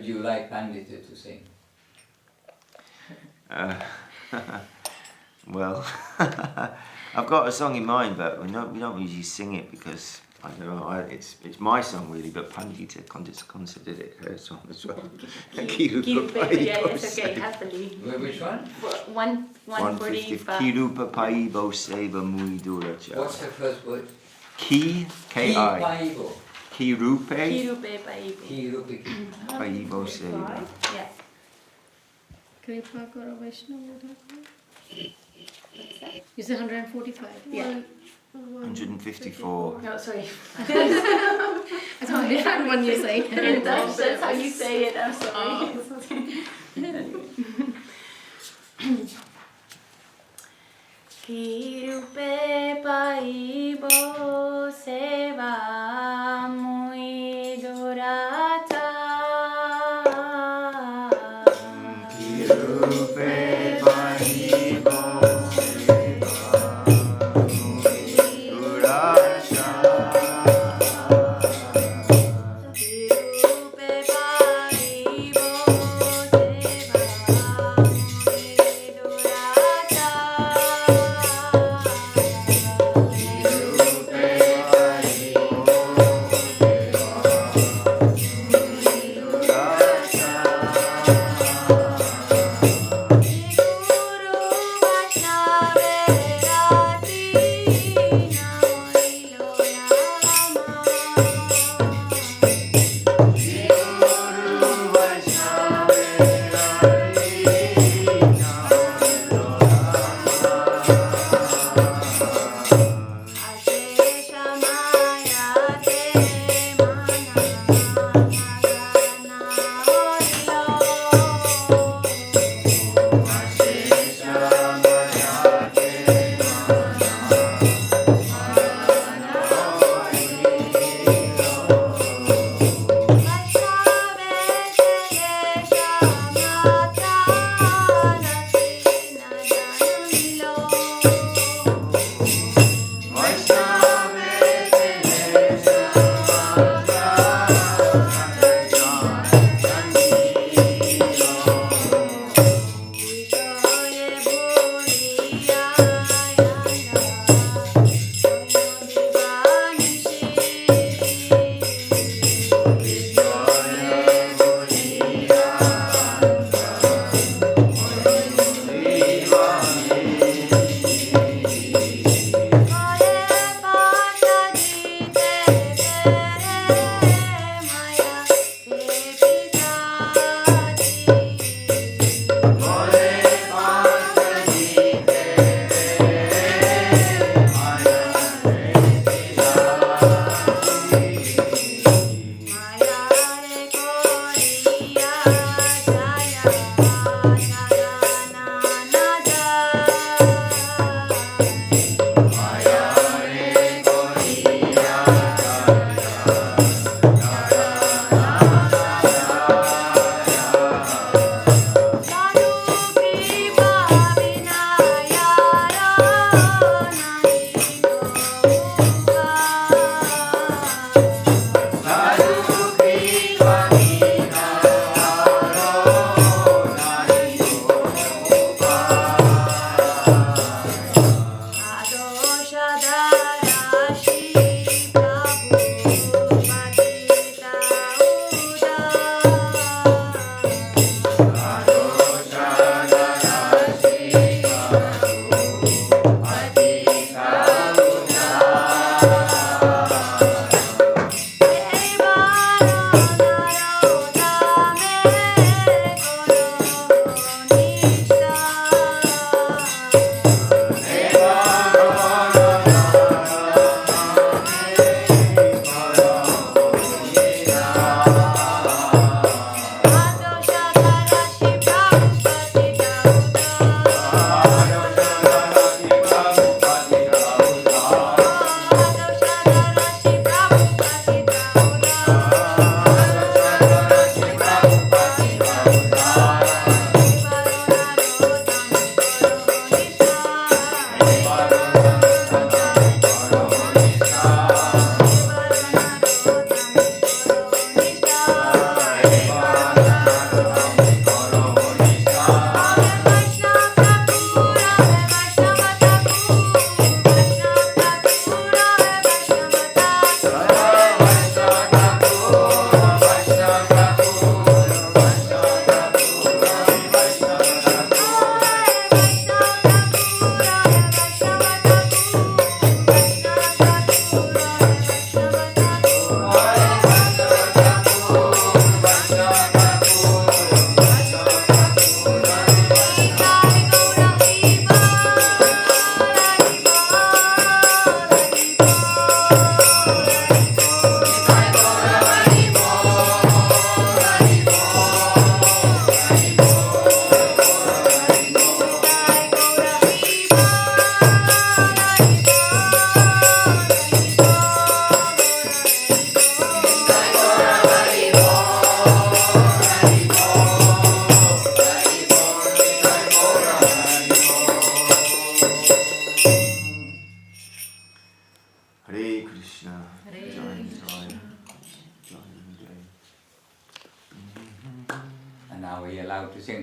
would you like Pandita to sing? Well, I've got a song in mind, but we don't usually sing it because I don't know. It's my song really, but Pandita considered it her song as well. Kirupa, yeah, it's okay, happily. Which one? 145. Kirupa Paibo Seva Muiduracha. What's the first word? Ki, K-I. Kirupe Kirupe Paibo. Kirupe. Paibo Seva. Yeah. Kripa Guru Vaishnava. You said 145? Yeah. 154. No, sorry. That's how different one you say. In Dutch, that's how you say it, I'm sorry. Kirupe Paibo Seva Mui Durata. Kirupe Paibo Seva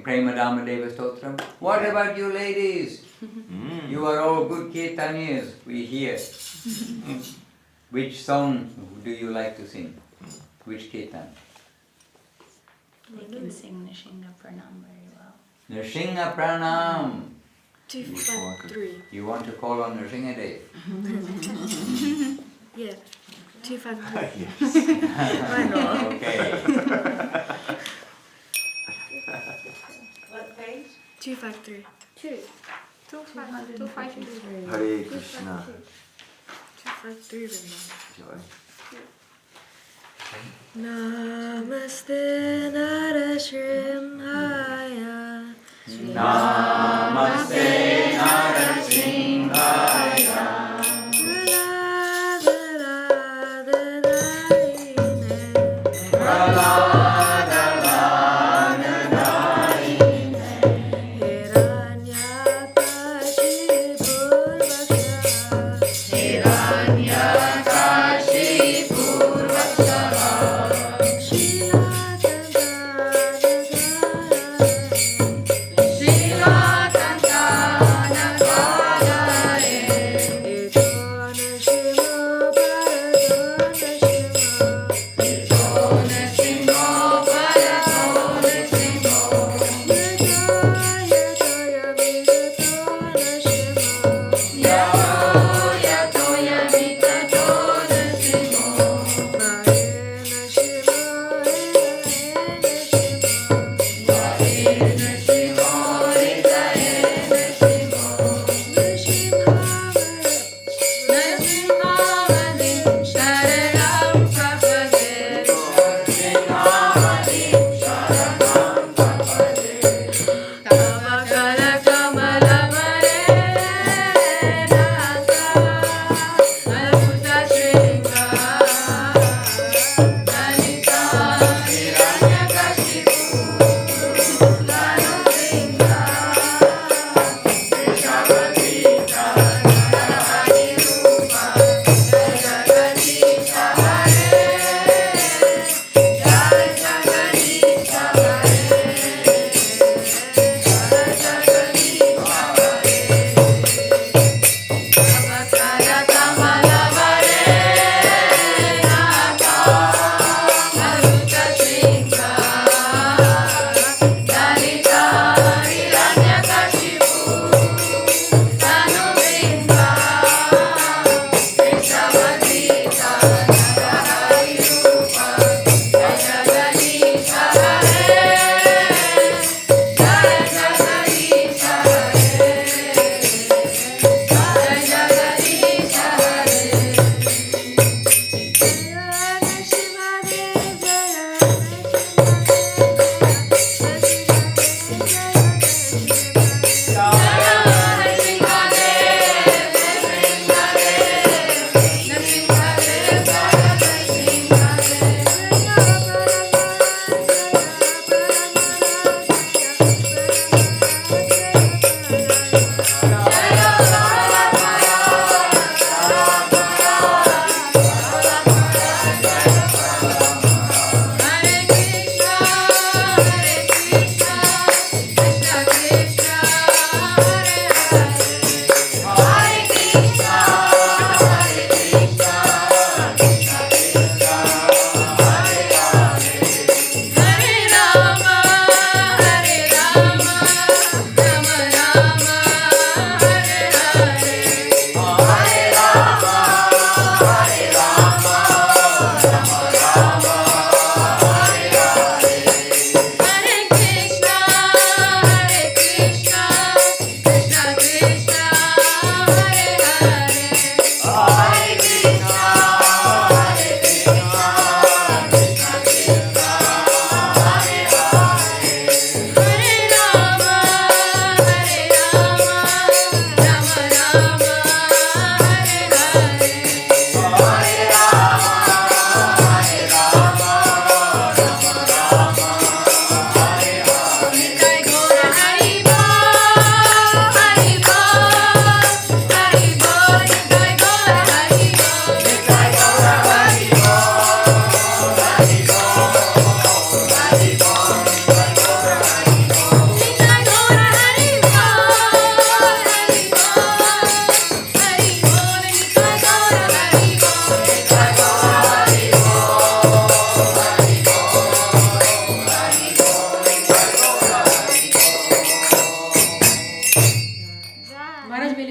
Premadama Deva Stotram. What about you ladies? You are all good kirtanias, we hear. Which song do you like to sing? Which kirtan? They can sing Nishinga Pranam very well. Nrsimha Pranam. 2, 5, 3. You want to call on Nrsimha Dev? Yeah. 2, 5, 3. Why not? Okay. What page? 2, 5, 3. 2. 2, 5, 2, 5, 2. Hare Krishna. 2, 5, 3 Vrinda. Joy. Namaste Narasimhaya. Namaste Narasimhaya. Śrīla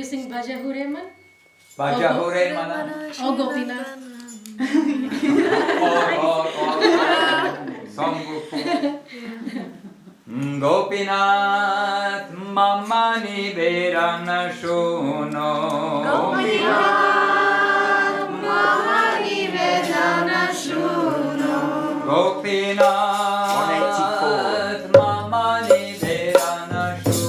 you sing Bhaja Hure Man? Bhaja Hure Mana. Or Gopinath? Or song book. Gopinath Mamani Verana Shuno. Gopinath Mamani Vedana Shuno. Gopinath Mamani Verana Shuno.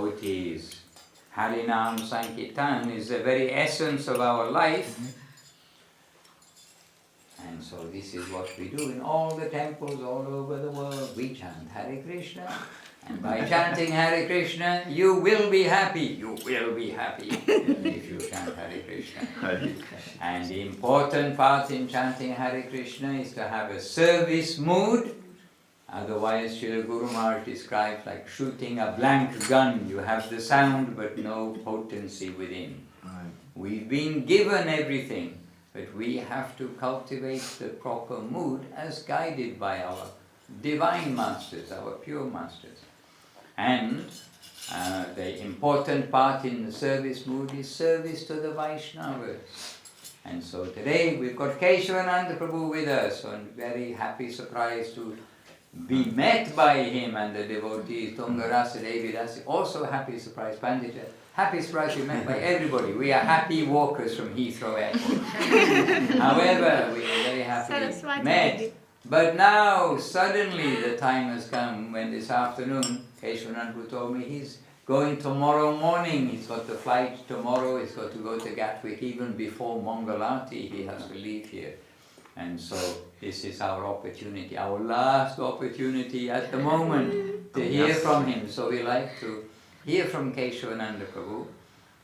devotees. Harinam Sankirtan is the very essence of our life. And so this is what we do in all the temples all over the world. We chant Hare Krishna. And by chanting Hare Krishna, you will be happy. You will be happy if you chant Hare Krishna. And the important part in chanting Hare Krishna is to have a service mood. Otherwise, Srila Guru Maharaj describes like shooting a blank gun. You have the sound but no potency within. We've been given everything, but we have to cultivate the proper mood as guided by our divine masters, our pure masters. And the important part in the service mood is service to the Vaishnavas. And so today we've got Keśavananda Prabhu with us, and very happy surprise to be met by him and the devotees. Tungarasa Devi Dasi, also happy surprise. Pandita, happy surprise to be met by everybody. We are happy walkers from Heathrow Airport. However, we are very happily met. But now, suddenly, the time has come when this afternoon, Keśavananda Prabhu told me he's going tomorrow morning. He's got the flight tomorrow. He's got to go to Gatwick even before Mangalati. He has to leave here. And so this is our opportunity, our last opportunity at the moment to hear from him. So we like to hear from Keśavananda Prabhu.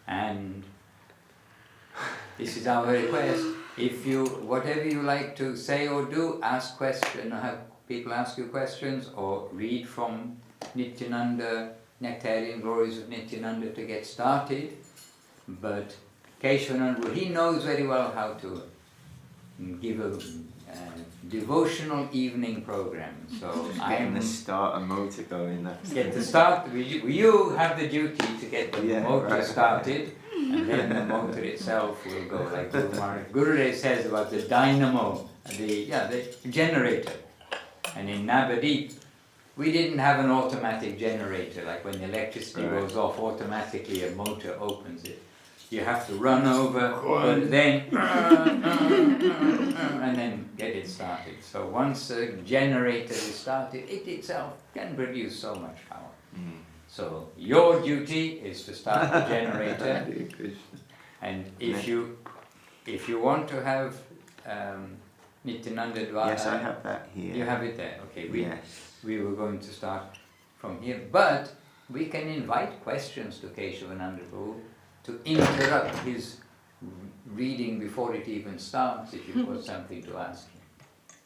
And this is our request. If you, whatever you like to say or do, ask questions, have people ask you questions, or read from Nityananda, Nectarian Glories of Nityananda to get started. But Keśavananda, he knows very well how to give a devotional evening program. So I am the starter motor going. Get the start. You have the duty to get the motor started, and then the motor itself will go like Gurudev says about the dynamo, the generator. And in Navadip, we didn't have an automatic generator, like when the electricity goes off, automatically a motor opens it. You have to run over, and then and then get it started. So once a generator is started, it itself can produce so much power. So your duty is to start the generator. And if you want to have Nityananda Dwara, yes, I have that here. You have it there. Okay. We were going to start from here, but we can invite questions to Keśavananda Prabhu to interrupt his reading before it even starts, if you've got something to ask him.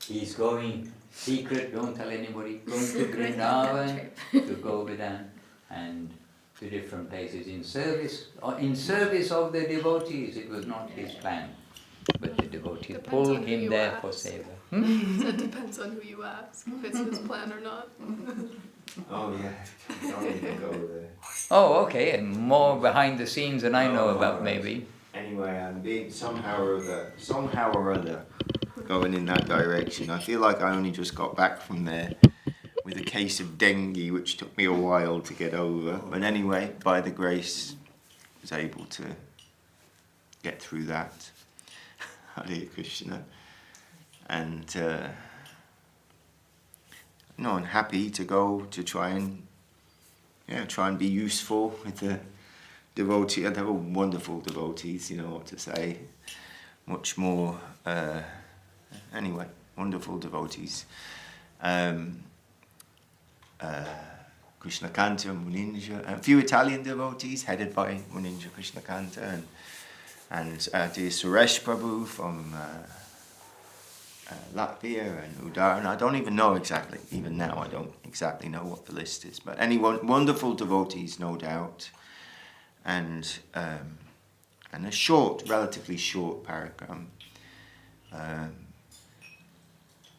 He's going secret, don't tell anybody, going to Vrindavan, to Govardhan, and to different places in service of the devotees. It was not his plan, but the devotees pulled him there for seva. So it depends on who you ask, if it's his plan or not. Oh yeah, don't even go there. Oh, okay, and more behind the scenes than I know about, maybe. Anyway, I'm being somehow or other going in that direction. I feel like I only just got back from there with a case of dengue, which took me a while to get over. But anyway, by the grace, I was able to get through that. Hare Krishna. And I'm happy to go to try and be useful with the devotee. They're all wonderful devotees, you know what to say. Much more, anyway, wonderful devotees. Krishnakanta, Muninja, a few Italian devotees headed by Muninja Krishnakanta, and dear Suresh Prabhu from Latvia and Udar, and I don't even know exactly, even now I don't exactly know what the list is, but anyone, wonderful devotees, no doubt, and a relatively short paragram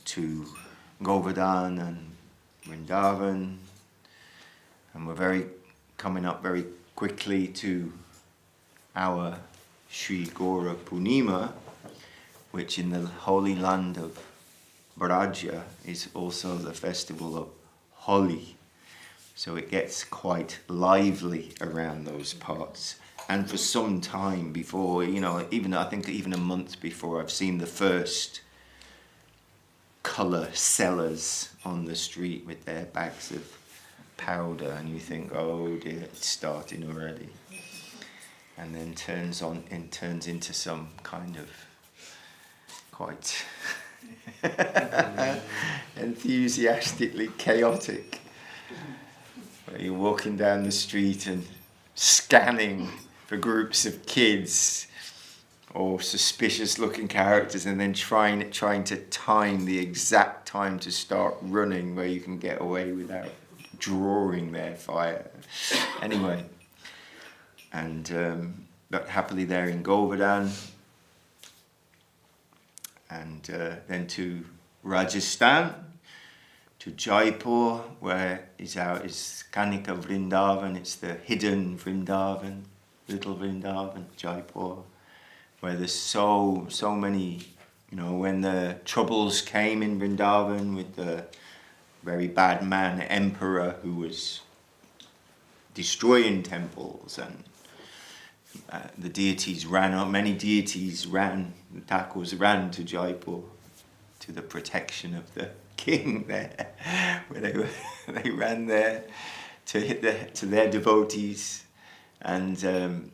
to Govardhan and Vrindavan, and we're coming up very quickly to our Sri Gaura Purnima, which in the holy land of Braja is also the festival of Holi. So it gets quite lively around those parts. And for some time before, I think even a month before, I've seen the first colour sellers on the street with their bags of powder, and you think, oh dear, it's starting already. And then turns into some kind of quite enthusiastically chaotic, where you're walking down the street and scanning for groups of kids or suspicious looking characters, and then trying to time the exact time to start running where you can get away without drawing their fire. Anyway, and but happily they're in Govardhan, and then to Rajasthan, to Jaipur, where is Kanika Vrindavan. It's the hidden Vrindavan, little Vrindavan, Jaipur, where there's so many, when the troubles came in Vrindavan with the very bad man emperor who was destroying temples, and the deities many deities ran, the Thakurs ran to Jaipur to the protection of the king there, where they ran there to their devotees, and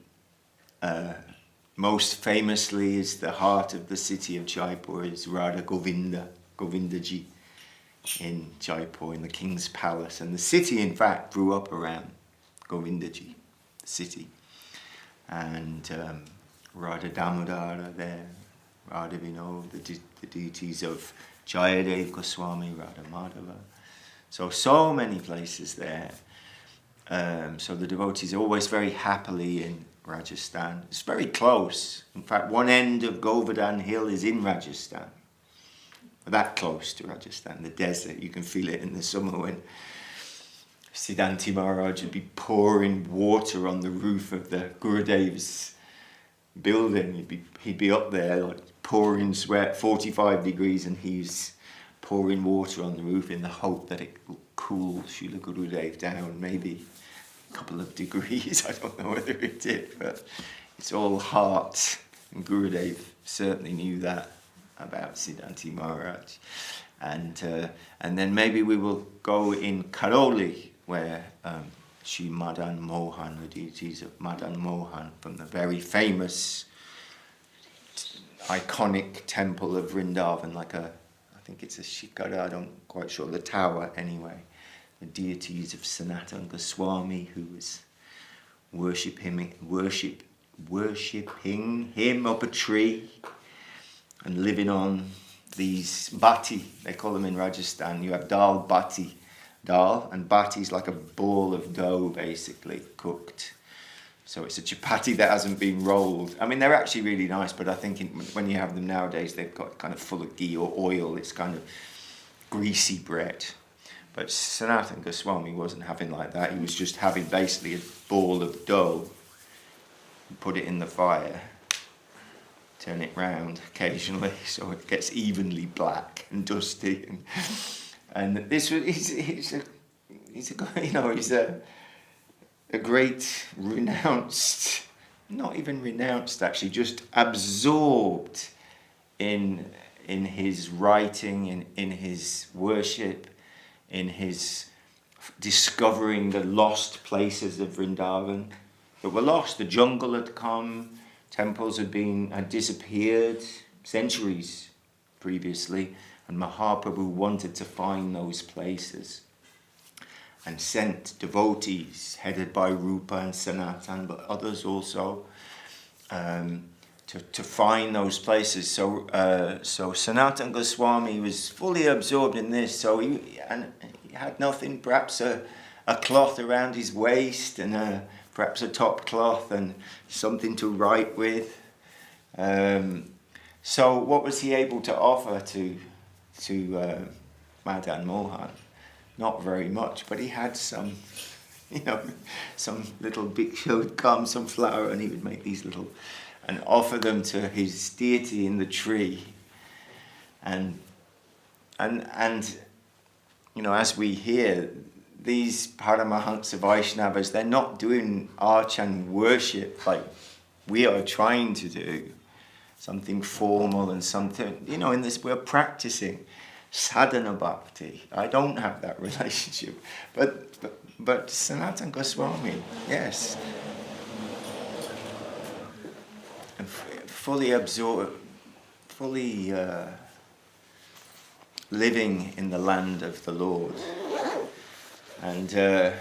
most famously is the heart of the city of Jaipur is Radha Govindaji in Jaipur, in the king's palace, and the city in fact grew up around Govindaji, the city, and Radha Damodara there, Radha Vinod, the deities of Jayadev Goswami, Radha Madhava, so many places there. So the devotees are always very happily in Rajasthan. It's very close. In fact, one end of Govardhan Hill is in Rajasthan. That close to Rajasthan, the desert. You can feel it in the summer when Siddhanti Mahārāj would be pouring water on the roof of the Gurudev's building. He'd be up there like pouring sweat, 45 degrees, and he's pouring water on the roof in the hope that it will cool Srila Gurudev down, maybe a couple of degrees. I don't know whether it did, but it's all heart. And Gurudev certainly knew that about Siddhanti Mahārāj. And then maybe we will go in Karoli, where Sri Madan Mohan, the deities of Madan Mohan, from the very famous, iconic temple of Vrindavan, I think it's a shikara, I'm quite sure, the tower anyway. The deities of Sanatana Goswami, who was worshipping him up a tree and living on these bati, they call them in Rajasthan. You have dal bati, and bati is like a ball of dough basically cooked. So it's a chapati that hasn't been rolled. I mean, they're actually really nice, but I think when you have them nowadays, they've got kind of full of ghee or oil. It's kind of greasy bread. But Sanatana Goswami wasn't having like that. He was just having basically a ball of dough, put it in the fire, turn it round occasionally so it gets evenly black and dusty. And this was he's a great renounced, not even renounced actually, just absorbed in his writing, in his worship, in his discovering the lost places of Vrindavan that were lost. The jungle had come, temples had disappeared centuries previously, and Mahaprabhu wanted to find those places and sent devotees headed by Rupa and Sanatan, but others also, to find those places. So Sanatana Goswami was fully absorbed in this. So he had nothing, perhaps a cloth around his waist and perhaps a top cloth and something to write with. So what was he able to offer to Madan Mohan? Not very much, but he had some little bhikshu would come, some flour, and he would make these little, and offer them to his deity in the tree. And as we hear, these Paramahansa Vaishnavas, they're not doing archan worship like we are trying to do, something formal and something, in this we're practicing. sadhana bhakti. I don't have that relationship. But Sanatana Goswami, yes. Fully absorbed, fully living in the land of the Lord. And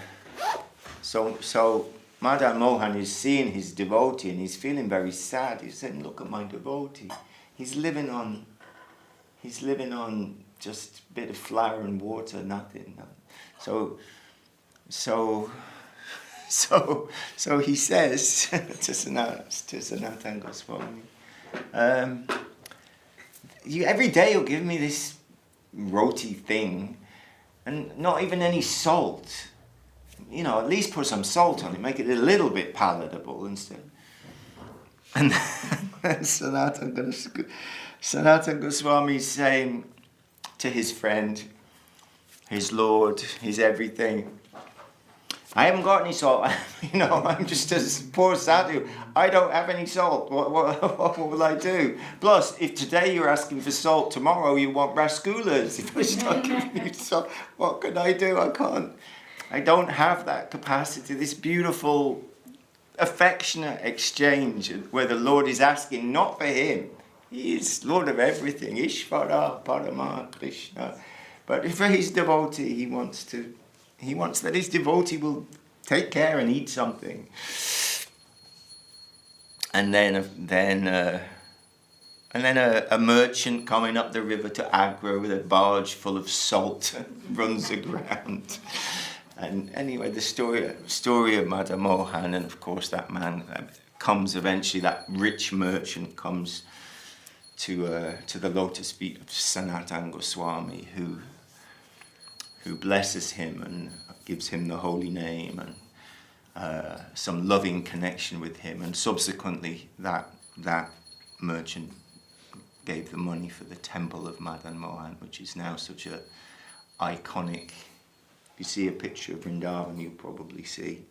so Madan Mohan is seeing his devotee and he's feeling very sad. He's saying, look at my devotee. He's living on just a bit of flour and water, nothing. So he says to Sanatana Goswami, every day you'll give me this roti thing and not even any salt. You know, at least put some salt on it, make it a little bit palatable instead. And Sanatana Goswami is saying to his friend, his Lord, his everything, I haven't got any salt. You know, I'm just a poor sadhu. I don't have any salt. What will I do? Plus, if today you're asking for salt, tomorrow you want rasgullas. If I start giving you salt, what can I do? I can't. I don't have that capacity. This beautiful, affectionate exchange where the Lord is asking not for him. He is Lord of everything. Ishvara Parama Krishna. But for his devotee, he wants that his devotee will take care and eat something. And then a merchant coming up the river to Agra with a barge full of salt runs aground. And anyway, the story of Madan Mohan, and of course that man comes eventually. That rich merchant comes to the lotus feet of Sanatana Goswami, who blesses him and gives him the holy name and some loving connection with him. And subsequently, that merchant gave the money for the temple of Madan Mohan, which is now such a iconic. If you see a picture of Vrindavan, you'll probably see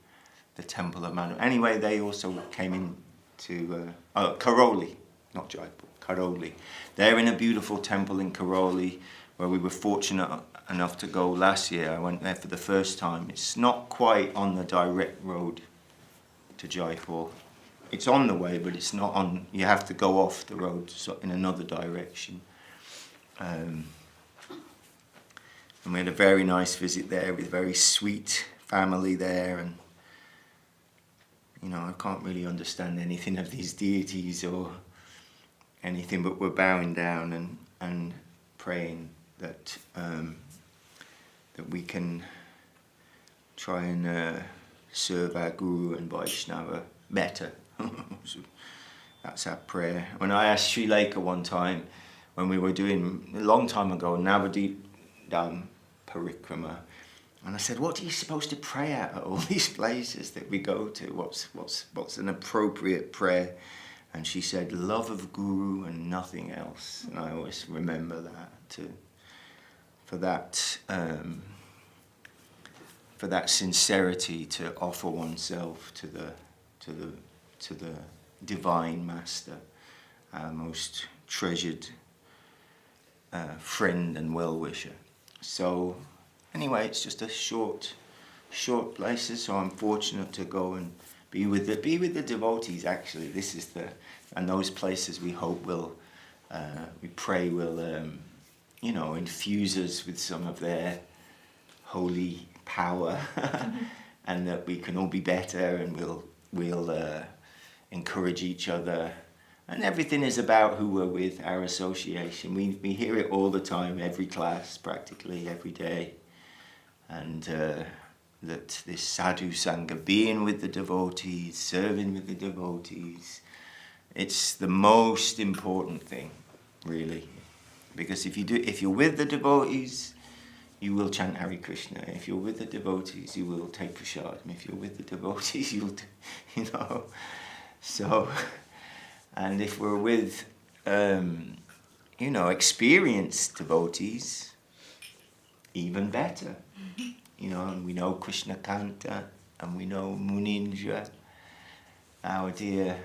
the temple of Madan. Anyway, they also came into Karoli, not Jaipur, Karoli. They're in a beautiful temple in Karoli, where we were fortunate enough to go last year. I went there for the first time. It's not quite on the direct road to Jaipur. It's on the way, but it's not on. You have to go off the road in another direction. And we had a very nice visit there with a very sweet family there. And you know, I can't really understand anything of these deities or anything, but we're bowing down and praying that we can try and serve our Guru and Vaishnava better. So that's our prayer. When I asked Śrīla one time, when we were doing, a long time ago, Navadvipam Parikrama, and I said, what are you supposed to pray at all these places that we go to? What's an appropriate prayer? And she said, love of Guru and nothing else. And I always remember that for that sincerity to offer oneself to the divine master, our most treasured friend and well-wisher. So anyway, it's just a short places. So I'm fortunate to go and be with the devotees. Actually, this is and those places we hope will, we pray will, infuse us with some of their holy power, and that we can all be better, and we'll encourage each other. And everything is about who we're with, our association. We hear it all the time, every class, practically every day. And that this sadhu sangha, being with the devotees, serving with the devotees, it's the most important thing, really. Because if you're with the devotees, you will chant Hare Krishna. If you're with the devotees, you will take prasadam. If you're with the devotees, you'll, So, and if we're with, experienced devotees, even better. And we know Krishna Kanta, and we know Munindra, our dear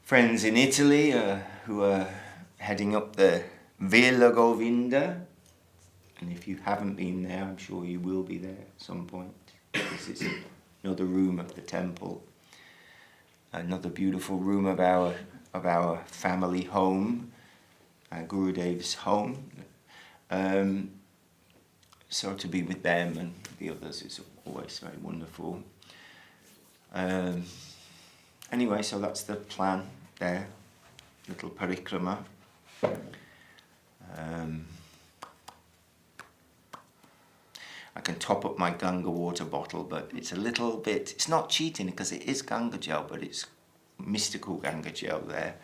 friends in Italy who are heading up the Villa Govinda. And if you haven't been there, I'm sure you will be there at some point. This is another room of the temple. Another beautiful room of our family home, Gurudev's home. So to be with them and the others is always very wonderful. Anyway, so that's the plan there, little parikrama. I can top up my Ganga water bottle, but it's a little bit, it's not cheating because it is Ganga gel, but it's mystical Ganga gel there,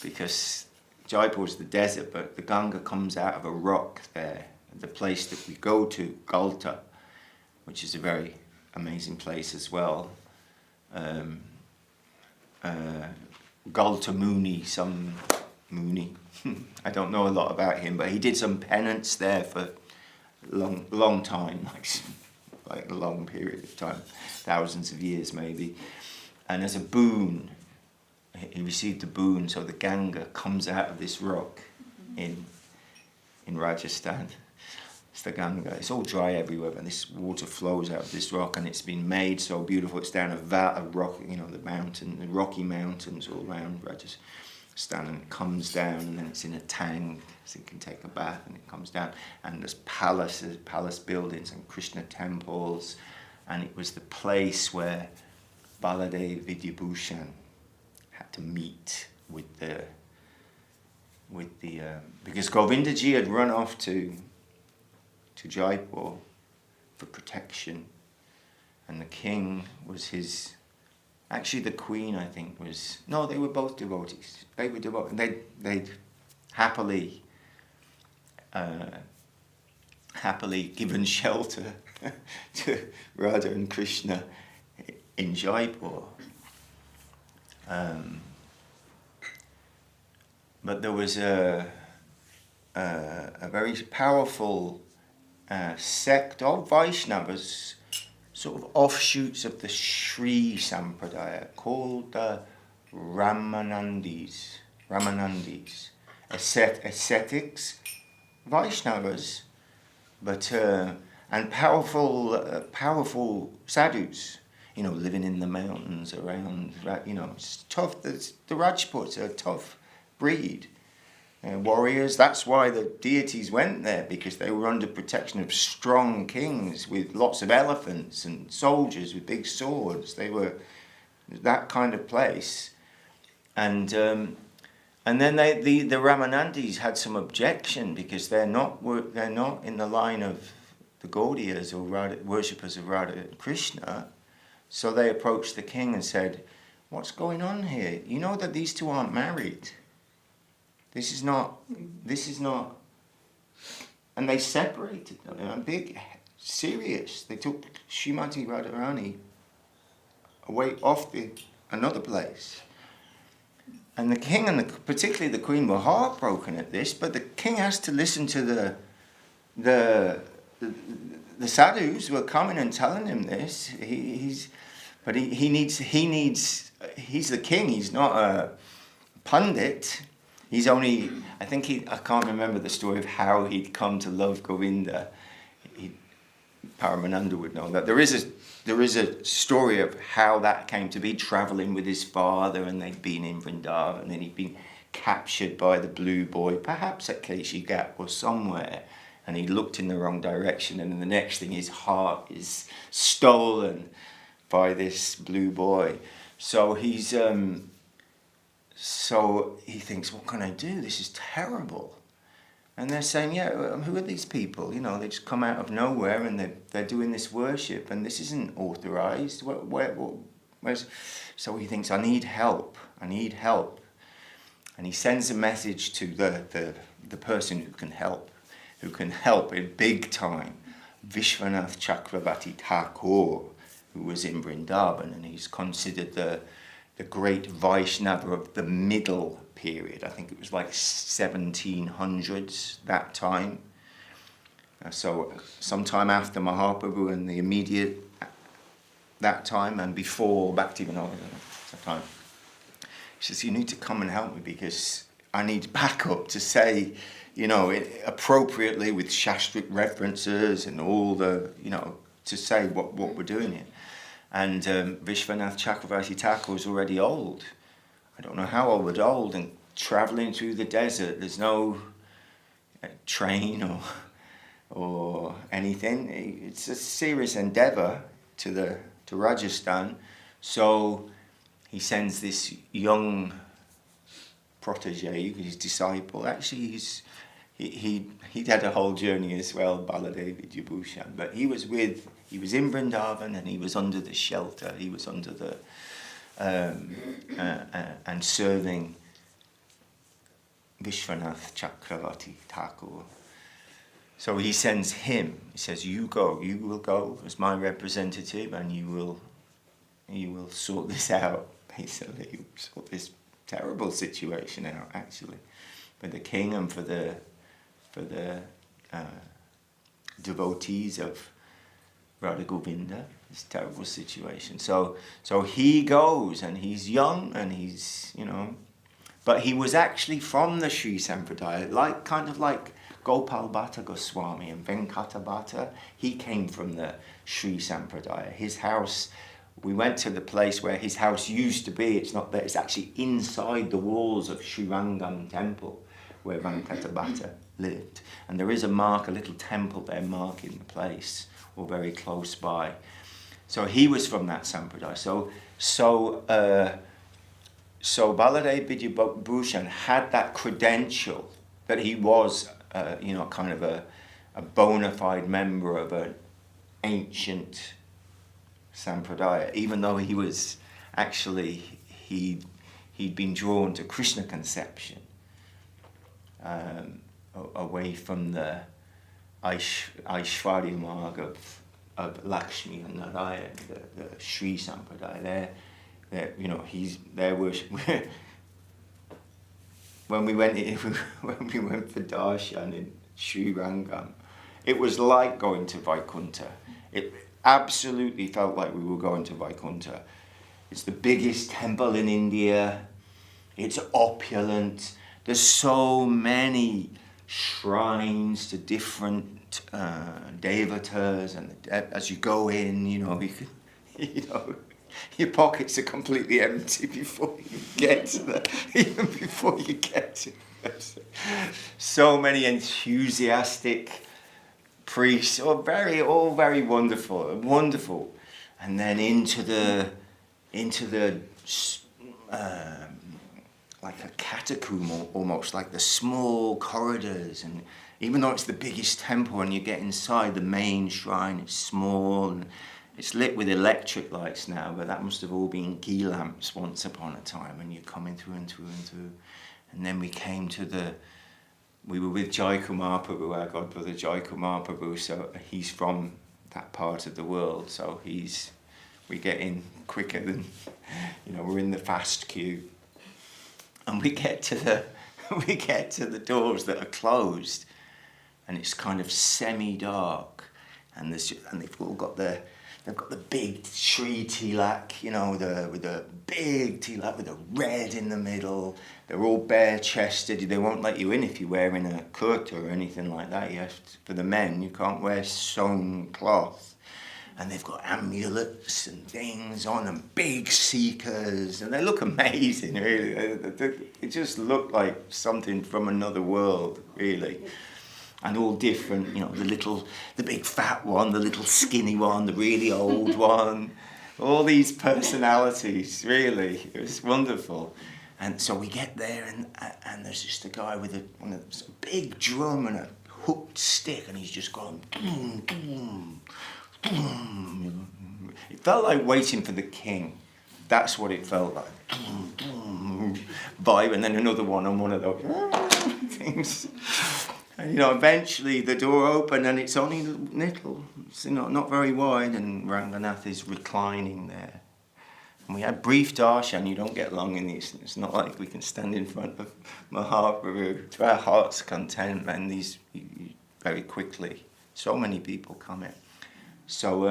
because Jaipur is the desert, but the Ganga comes out of a rock there, the place that we go to, Galta, which is a very amazing place as well. Galta Muni, some Muni, I don't know a lot about him, but he did some penance there for long time, like a long period of time, thousands of years maybe. And as a boon, he received a boon, so the Ganga comes out of this rock in Rajasthan. It's the Ganga. It's all dry everywhere, and this water flows out of this rock, and it's been made so beautiful. It's down a rock, the mountain, the Rocky Mountains all around Rajasthan. And it comes down, and then it's in a tank, so you can take a bath, and it comes down. And there's palaces, palace buildings, and Krishna temples, and it was the place where Baladev Vidyabhushan had to meet with the because Govindaji had run off to Jaipur for protection, and the king was his. Actually, the queen, I think, was... No, they were both devotees. They were devotees. They'd happily given shelter to Radha and Krishna in Jaipur. But there was a very powerful sect of Vaishnavas, sort of offshoots of the Śrīla Sampradaya, called the Ramanandis, ascetics, Vaishnavas, but and powerful sadhus, living in the mountains around. It's tough. The Rajputs are a tough breed. Warriors, that's why the deities went there, because they were under protection of strong kings with lots of elephants and soldiers with big swords. They were that kind of place. And then the Ramanandis had some objection, because they're not in the line of the Gaudiyas or worshippers of Radha and Krishna. So they approached the king and said, "What's going on here? You know that these two aren't married. This is not, and they separated them, big, serious. They took Srimati Radharani away off another place. And the king and particularly the queen were heartbroken at this, but the king has to listen to the sadhus who are coming and telling him this. He's the king, he's not a pundit. He's only, I can't remember the story of how he'd come to love Govinda. Paramananda would know that. There is a story of how that came to be, travelling with his father, and they'd been in Vrindavan, and he'd been captured by the blue boy, perhaps at Keśavananda or somewhere, and he looked in the wrong direction, and the next thing his heart is stolen by this blue boy. So he thinks, what can I do? This is terrible. And they're saying, who are these people? They just come out of nowhere, and they're doing this worship, and this isn't authorized. So he thinks, I need help. And he sends a message to the person who can help in big time, Vishwanath Chakravarti Thakur, who was in Vrindavan, and he's considered the great Vaishnava of the middle period. I think it was like 1700s, that time. So sometime after Mahaprabhu and the immediate, that time, and before Bhakti Yoga Institute, time. He says, you need to come and help me, because I need backup to say, you know, appropriately with Shastric references and all the, you know, to say what we're doing here. And Vishwanath Chakravarti Thakur was already old. I don't know how old, but old, and travelling through the desert. There's no train or anything. It's a serious endeavour to Rajasthan. So he sends this young protege, his disciple. Actually, he'd had a whole journey as well, Baladev Vidyabhushan. But he was in Vrindavan, and he was under the shelter. He was under the and serving Vishwanath Chakravarti Thakur. So he sends him. He says, "You go. You will go as my representative, and you will sort this out. Basically, you sort this terrible situation out. Actually, for the king and for the devotees of Radha Govinda, this terrible situation. So he goes, and he's young, and he's, you know, but he was actually from the Sri Sampradaya, kind of like Gopal Bhatta Goswami and Venkata Bhatta. He came from the Sri Sampradaya. His house, we went to the place where his house used to be. It's not there. It's actually inside the walls of Sri Rañjan temple, where Venkata Bhatta lived. And there is a little temple there marking the place, or very close by. So he was from that Sampradaya. So Baladev Vidyabhushan had that credential that he was, you know, kind of a bona fide member of an ancient Sampradaya, even though he was actually, he'd been drawn to Krishna conception, away from the Aishwarya Marg of Lakshmi and Narayan, the Sri Sampradaya. There, you know, there was when we went for darshan in Sri Rangam, it was like going to Vaikuntha. It absolutely felt like we were going to Vaikuntha. It's the biggest temple in India. It's opulent. There's so many shrines to different devatas, and as you go in, you know, your pockets are completely empty before you get to even before you get to it. So many enthusiastic priests, all very wonderful, and then into the like a catacomb, almost like the small corridors. And even though it's the biggest temple, and you get inside the main shrine, it's small and it's lit with electric lights now, but that must have all been ghee lamps once upon a time, and you're coming through and through and through. And then we were with Jai Kumar Prabhu, our godbrother Jai Kumar Prabhu, so he's from that part of the world, so we get in quicker than, you know, we're in the fast queue. And we get to the doors that are closed, and it's kind of semi-dark, and they've all got the big Sri tilak, you know, with the big tilak with the red in the middle. They're all bare-chested. They won't let you in if you're wearing a kurta or anything like that. For the men, you can't wear sewn cloth. And they've got amulets and things on, and big seekers, and they look amazing, really. It just looked like something from another world, really. And all different, you know, the big fat one, the little skinny one, the really old one. All these personalities, really. It was wonderful. And so we get there, and there's just a guy with a big drum and a hooked stick, and he's just going boom, boom. It felt like waiting for the king. That's what it felt like. Vibe, and then another one on one of those things. And, you know, eventually the door opened, and it's only little, it's not very wide, and Ranganath is reclining there. And we had brief darshan. You don't get long in these. It's not like we can stand in front of Mahaprabhu to our heart's content, and these very quickly. So many people come in. So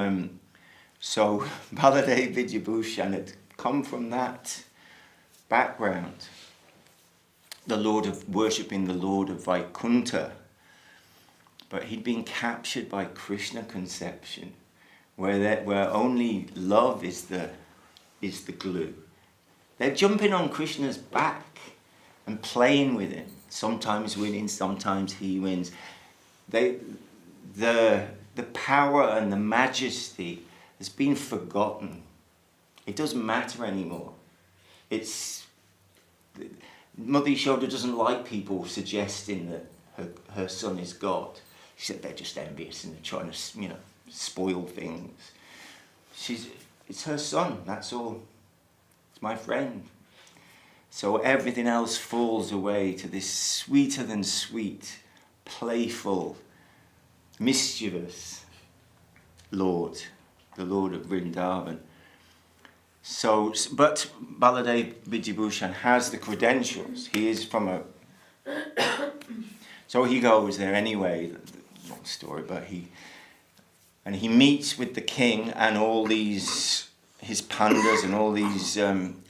Baladev Vidyabhushan had come from that background. worshipping the Lord of Vaikuntha. But he'd been captured by Krishna conception, where only love is the glue. They're jumping on Krishna's back and playing with him, sometimes winning, sometimes he wins. The power and the majesty has been forgotten. It doesn't matter anymore. Mother Yashoda doesn't like people suggesting that her son is God. She said they're just envious and they're trying to, spoil things. It's her son, that's all. It's my friend. So everything else falls away to this sweeter than sweet, playful, mischievous Lord, the Lord of Vrindavan. So, but Baladev Vidyabhushan has the credentials. He is from a... So he goes there anyway, long story, but he meets with the king and all his pandas and all these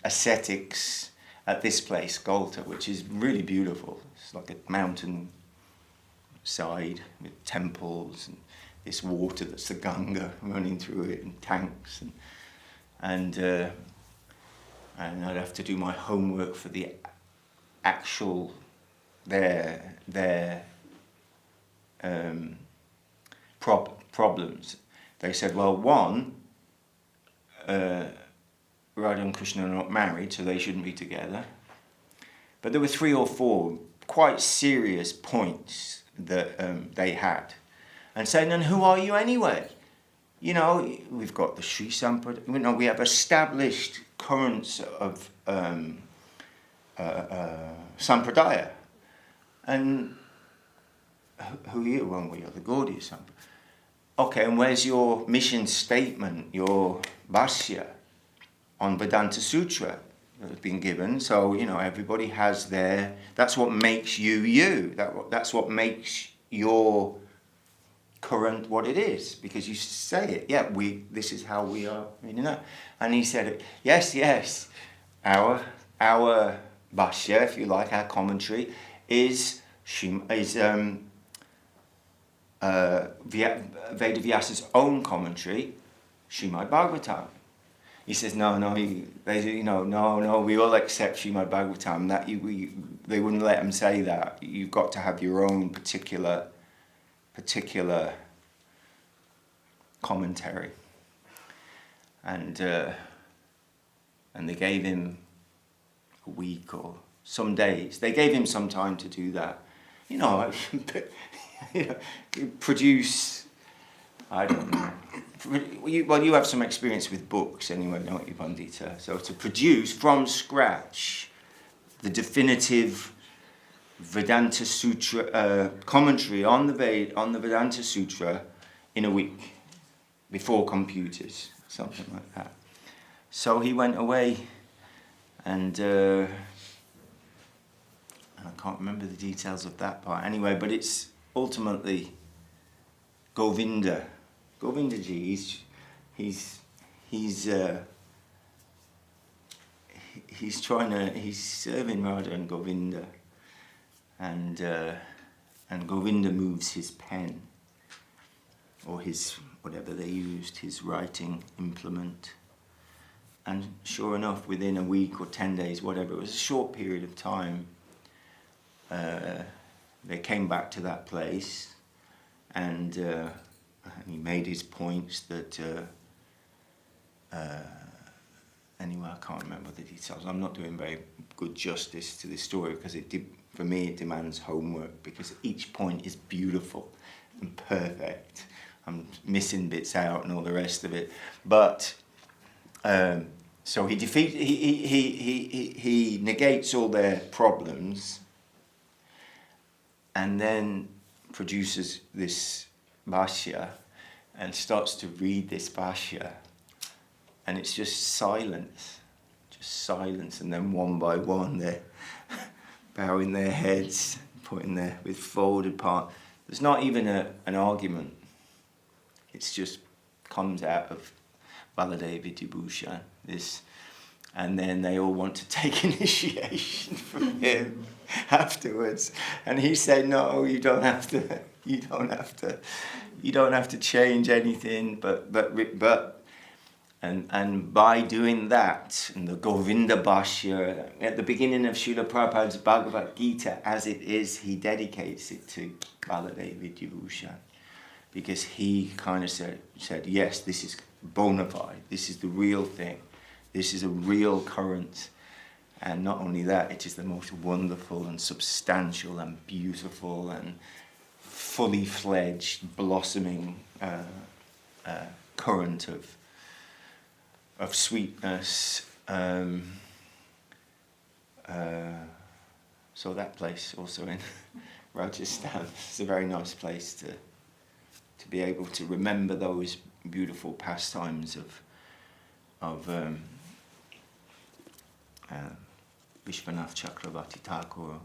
ascetics at this place, Golta, which is really beautiful. It's like a mountain side with temples and this water that's the Ganga running through it and tanks and I'd have to do my homework for the actual their problems. They said, well, one, Radha and Krishna are not married, so they shouldn't be together. But there were 3 or 4 quite serious points that they had. And saying, and who are you anyway? We've got the Sri Sampradaya, we have established currents of Sampradaya. And who are you? Well, we are the Gaudiya Sampradaya. Okay, and where's your mission statement, your Bhashya on Vedanta Sutra that has been given? So, everybody has their... That's what makes you you. That's what makes your current what it is, because you say it. Yeah, this is how we are. And he said, yes. Our Bhashya, if you like, our commentary is Vedavyasa's own commentary, Śrīmad Bhagavatam. He says, no, we all accept Śrīmad Bhagavatam. They wouldn't let him say that. You've got to have your own particular commentary. And they gave him a week or some days. They gave him some time to do that. Produce, I don't know. You have some experience with books anyway, don't you, Pandita? So to produce from scratch the definitive Vedanta Sutra commentary on the Vedanta Sutra in a week before computers, something like that. So he went away and I can't remember the details of that part anyway, but it's ultimately Govinda. Govindaji, he's serving Radha and Govinda, and Govinda moves his pen, or his, whatever they used, his writing implement. And sure enough, within a week or 10 days, whatever, it was a short period of time, they came back to that place, and he made his points that, anyway, I can't remember the details. I'm not doing very good justice to this story because for me it demands homework, because each point is beautiful and perfect. I'm missing bits out and all the rest of it. But so he negates all their problems and then produces this Bhashya and starts to read this Bhashya, and it's just silence, and then one by one they're bowing their heads, putting their, with folded palms. There's not even an argument. It's just comes out of Baladev Vidyabhushan, this, and then they all want to take initiation from him. afterwards. And he said, no, you don't have to change anything, and by doing that, in the Govinda Bhashya, at the beginning of Srila Prabhupada's Bhagavad Gita, as it is, he dedicates it to Baladev Vidyabhushan, because he kind of said, yes, this is bona fide, this is the real thing, this is a real current, and not only that, it is the most wonderful and substantial and beautiful and fully fledged, blossoming current of sweetness. So that place also in Rajasthan is a very nice place to be able to remember those beautiful pastimes of Vishwanath Chakravarti Thakur.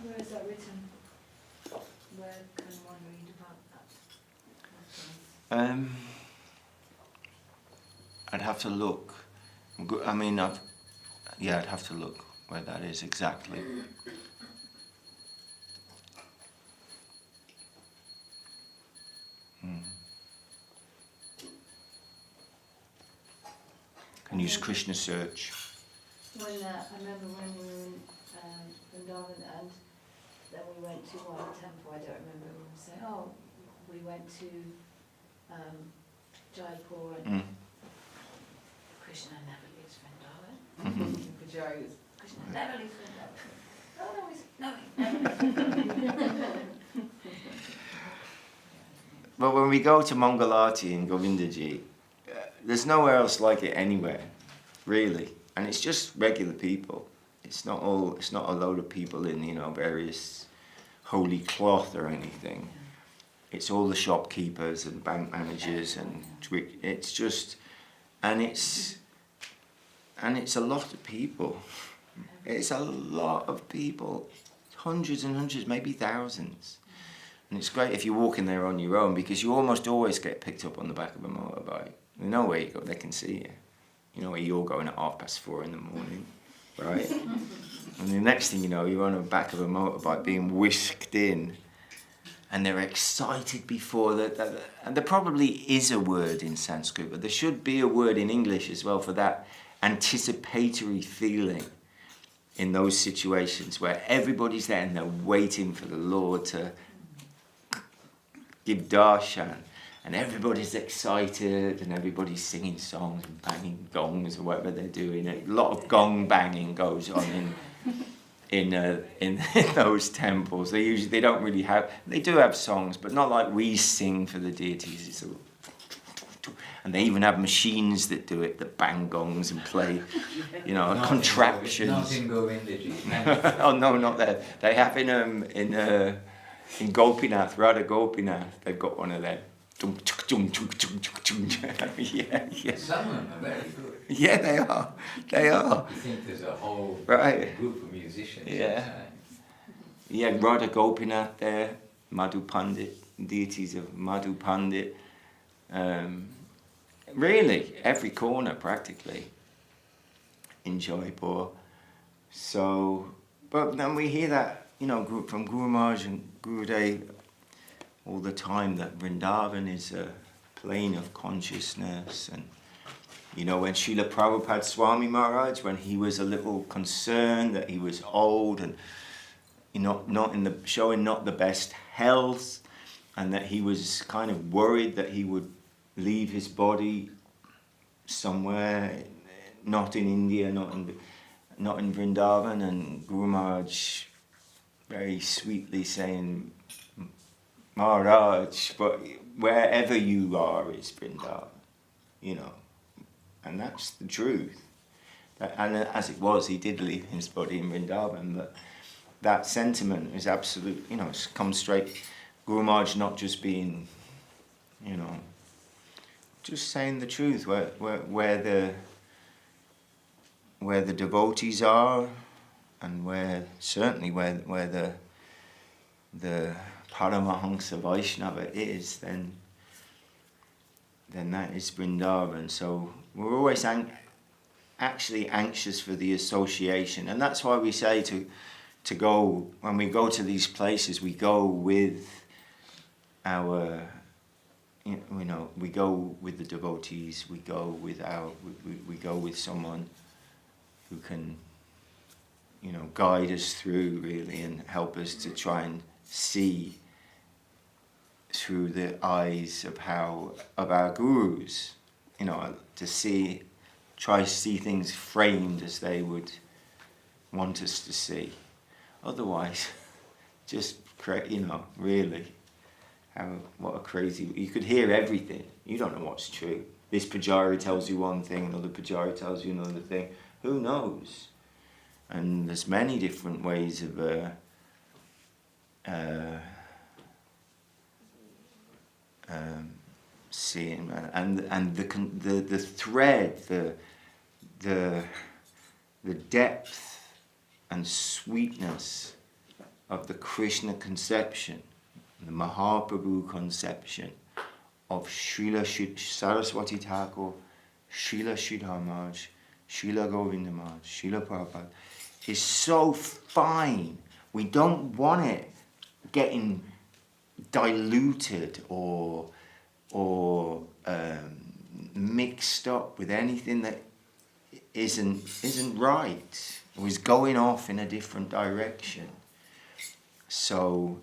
Where is that written? Where can one read about that? I'd have to look. I mean, I'd have to look where that is exactly. Can use Krishna search. When I remember when we were in Vrindavan, and then we went to one temple, I don't remember, we were saying, we went to Jaipur, and Krishna never leaves Vrindavan. Pujari was, Krishna never leaves Vrindavan. He never leaves. But when we go to Mangalati in Govindaji, there's nowhere else like it anywhere, really. And it's just regular people. It's not a load of people in, various holy cloth or anything. It's all the shopkeepers and bank managers, and it's just, and it's a lot of people. It's a lot of people, hundreds and hundreds, maybe thousands. And it's great if you walk in there on your own, because you almost always get picked up on the back of a motorbike. You know where you go, they can see you. You know where you're going at 4:30 in the morning, right? And the next thing you know, you're on the back of a motorbike being whisked in, and they're excited before that. And there probably is a word in Sanskrit, but there should be a word in English as well for that anticipatory feeling in those situations where everybody's there and they're waiting for the Lord to give darshan. And everybody's excited, and everybody's singing songs and banging gongs or whatever they're doing. A lot of gong banging goes on in those temples. They don't really have. They do have songs, but not like we sing for the deities. It's all, and they even have machines that do it, that bang gongs and play, contraptions. Not in Govindaji. Oh no, not there. They have in Gopinath, Radha Gopinath. They've got one of them. Yeah. Some of them are very good. Yeah, they are. They are. I think there's a whole group of musicians. Yeah. Yeah, Radha Gopinath there, Madhu Pandit, deities of Madhu Pandit. Really, every corner practically in Jaipur. So, but then we hear that, from Guru Maharaj and Gurudev all the time, that Vrindavan is a plane of consciousness. And when Śrīla Prabhupada Swami Mahārāj, when he was a little concerned that he was old and showing not the best health, and that he was kind of worried that he would leave his body somewhere, not in India, not in Vrindavan, and Guru Maharaj very sweetly saying, Mahārāj, but wherever you are is Vrindavan, and that's the truth. And as it was, he did leave his body in Vrindavan, but that sentiment is absolute, it's come straight. Guru Maharaj not just being, just saying the truth, where the devotees are, and where the Paramahansa Vaishnava is, then then that is Vrindavan. So we're always actually anxious for the association, and that's why we say to go, when we go to these places, we go with our, we go with the devotees, we go with someone who can, guide us through really and help us to try and see through the eyes of our gurus, to try to see things framed as they would want us to see. Otherwise, just really, what a crazy, you could hear everything. You don't know what's true. This pujari tells you one thing, another pujari tells you another thing. Who knows? And there's many different ways of seeing, and the thread, the depth and sweetness of the Krishna conception, the Mahaprabhu conception of Śrīla Saraswati Thakur, Śrīla Sridhar Maharaj, Śrīla Govinda Maharaj, Śrīla Prabhupada, is so fine. We don't want it getting diluted or mixed up with anything that isn't right, or is going off in a different direction. So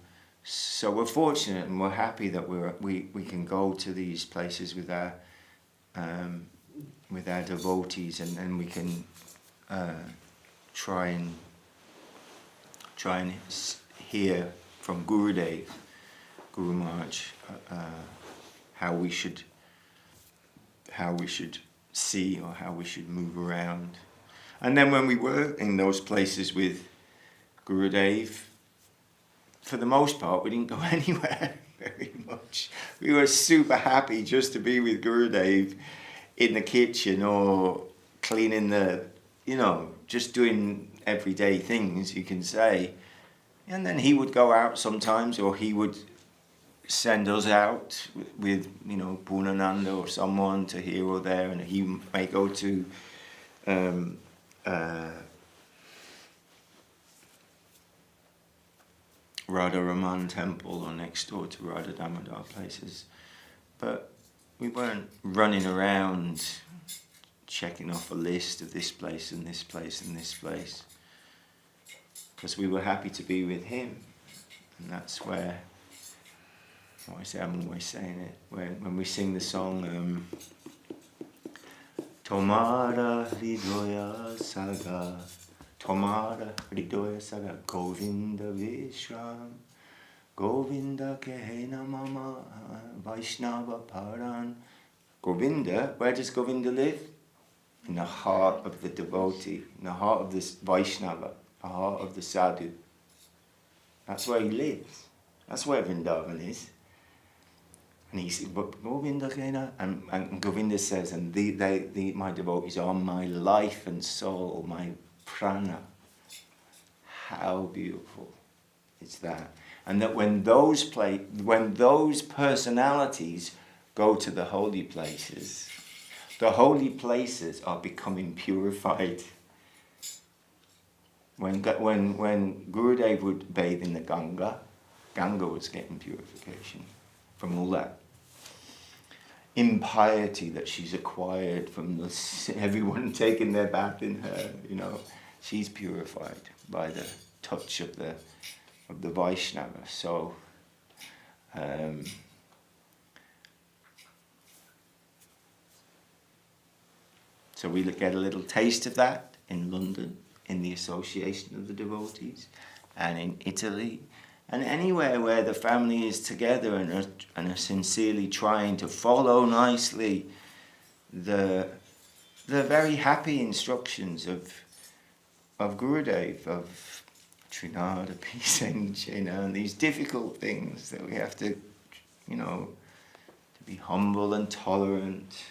we're fortunate and we're happy that we can go to these places with our devotees, and we can try and hear from Guru Maharaj, how we should see or how we should move around. And then when we were in those places with Gurudev, for the most part, we didn't go anywhere very much. We were super happy just to be with Gurudev in the kitchen or cleaning just doing everyday things, you can say. And then he would go out sometimes, or he would send us out with Purnananda or someone to here or there, and he may go to Radha Raman temple or next door to Radha Damodar places. But we weren't running around checking off a list of this place and this place and this place, because we were happy to be with him. And that's where, I'm always saying it, when we sing the song Tomara Hridoya Saga, Tomara Hridoya Saga, Govinda Vishram, Govinda Kehena Mama Vaishnava Paran. Govinda, where does Govinda live? In the heart of the devotee, in the heart of this Vaishnava, the heart of the sadhu. That's where he lives. That's where Vrindavan is. And he said, but Govinda Kehena, and Govinda says, and my devotees are my life and soul, my prana. How beautiful is that? And that when those personalities go to the holy places are becoming purified. When Gurudev would bathe in the Ganga was getting purification from all that impiety that she's acquired from everyone taking their bath in her. She's purified by the touch of the Vaishnava. So so we get a little taste of that in London, in the Association of the Devotees, and in Italy, and anywhere where the family is together and are sincerely trying to follow nicely the very happy instructions of Gurudev, of Trinada, peace and these difficult things that we have to, to be humble and tolerant,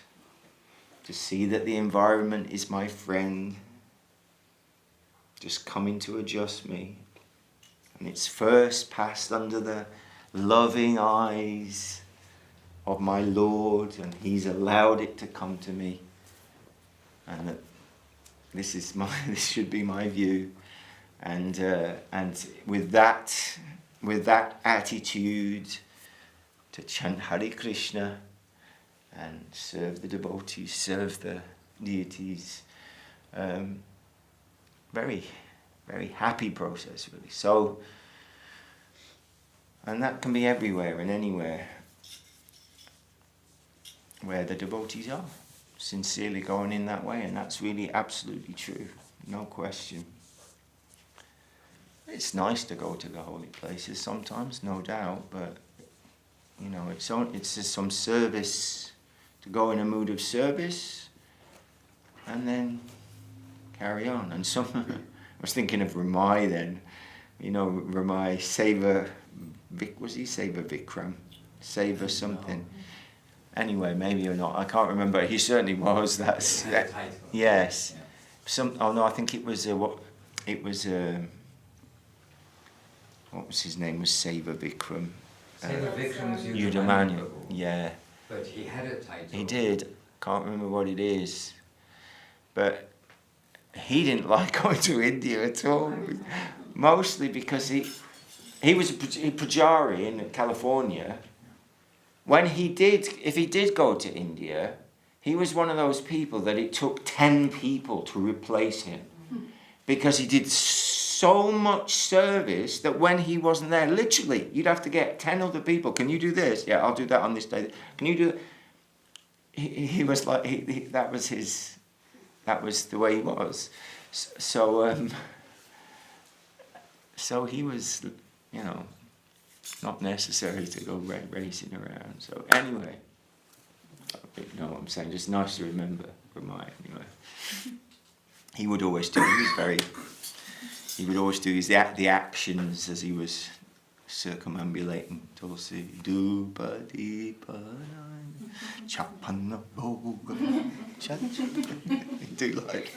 to see that the environment is my friend, just coming to adjust me. And it's first passed under the loving eyes of my Lord, and He's allowed it to come to me, and that this should be my view, and with that attitude, to chant Hare Krishna and serve the devotees, serve the deities. Very, very happy process, really. So, and that can be everywhere and anywhere where the devotees are, sincerely going in that way, and that's really absolutely true, no question. It's nice to go to the holy places sometimes, no doubt, but you know, it's just some service, to go in a mood of service and then carry on. And I was thinking of Ramai then, you know, Ramai, Seva Vikram? Seva something. Anyway, maybe or not, I can't remember. He certainly was. Yes. Yeah. I think it was what was his name? Was Seva Vikram? Seva Vikram was Udamanya. Prabhu. Yeah. But he had a title. He did. Can't remember what it is. But he didn't like going to India at all. Mostly because he was a pujari in California. If he did go to India, he was one of those people that it took 10 people to replace him. Because he did so much service that when he wasn't there, literally, you'd have to get 10 other people. Can you do this? Yeah, I'll do that on this day. Can you do it? He was like, that was the way he was. So he was, you know, not necessary to go racing around. So anyway, you know what I'm saying, just nice to remember Ramai anyway. He would always do, the actions as he was circumambulating Tulsi. Chapana Boga. Do like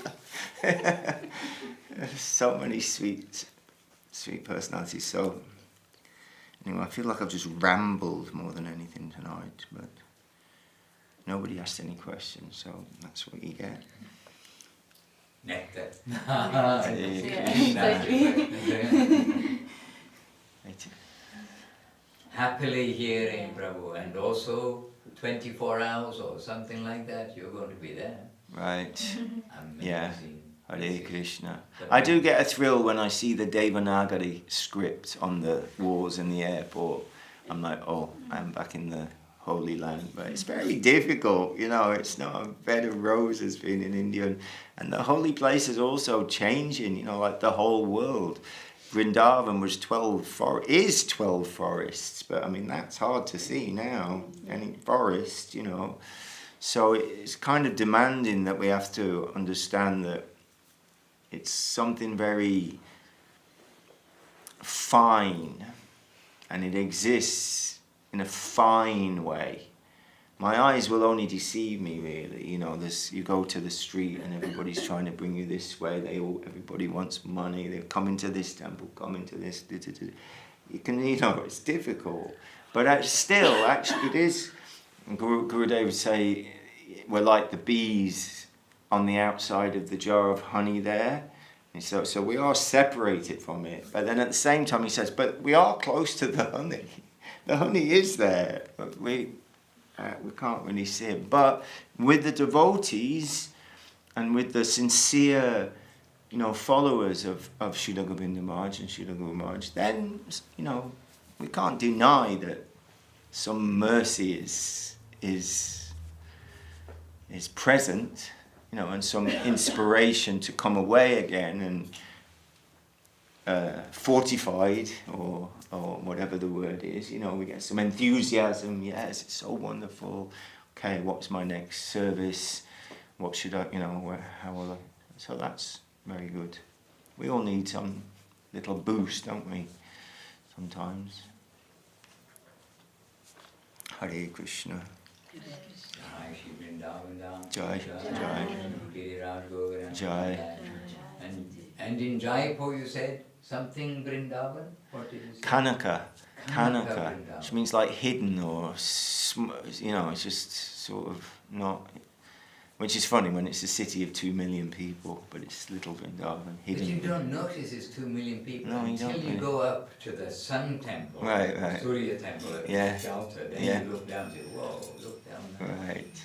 that. So many sweet personalities. So anyway, I feel like I've just rambled more than anything tonight, but nobody asked any questions, so that's what you get. Nectar. Happily here in Prabhu, and also 24 hours or something like that, you're going to be there. Right. Amazing. Yeah. Hare Krishna. I do get a thrill when I see the Devanagari script on the walls in the airport. I'm like, oh, I'm back in the Holy Land. But it's very difficult, you know, it's not a bed of roses being in India. And the holy place is also changing, you know, like the whole world. Vrindavan was 12 forests, but I mean, that's hard to see now, any forest, you know. So it's kind of demanding that we have to understand that it's something very fine, and it exists in a fine way. My eyes will only deceive me, really. You know, you go to the street and everybody's trying to bring you this way. Everybody wants money. They're coming to this temple, coming to this. You can, you know, it's difficult. But still, actually, it is. Gurudev would say, we're like the bees on the outside of the jar of honey there. And so we are separated from it. But then at the same time, he says, but we are close to the honey. The honey is there, but we can't really see it. But with the devotees and with the sincere, you know, followers of Śrīla Govinda Mahārāj and Śrīla Guru Mahārāj, then, you know, we can't deny that some mercy is present, you know, and some inspiration to come away again and fortified or whatever the word is, you know, we get some enthusiasm. Yes, it's so wonderful. Okay, what's my next service? What should I, you know, how will I? So that's very good. We all need some little boost, don't we? Sometimes. Hare Krishna. Jai, Jai, Jai. And in Jaipur, you said something Vrindavan? What did you say? Kanaka, Vrindavan. which means like hidden or, you know, it's just sort of not, which is funny when it's a city of 2 million people, but it's little Vrindavan, hidden. But you don't notice it's 2 million people No, you until don't you really. go up to the Sun Temple, Right. Surya Temple at Yeah. Calcutta, then Yeah. you look down and say, whoa, look down there. Right.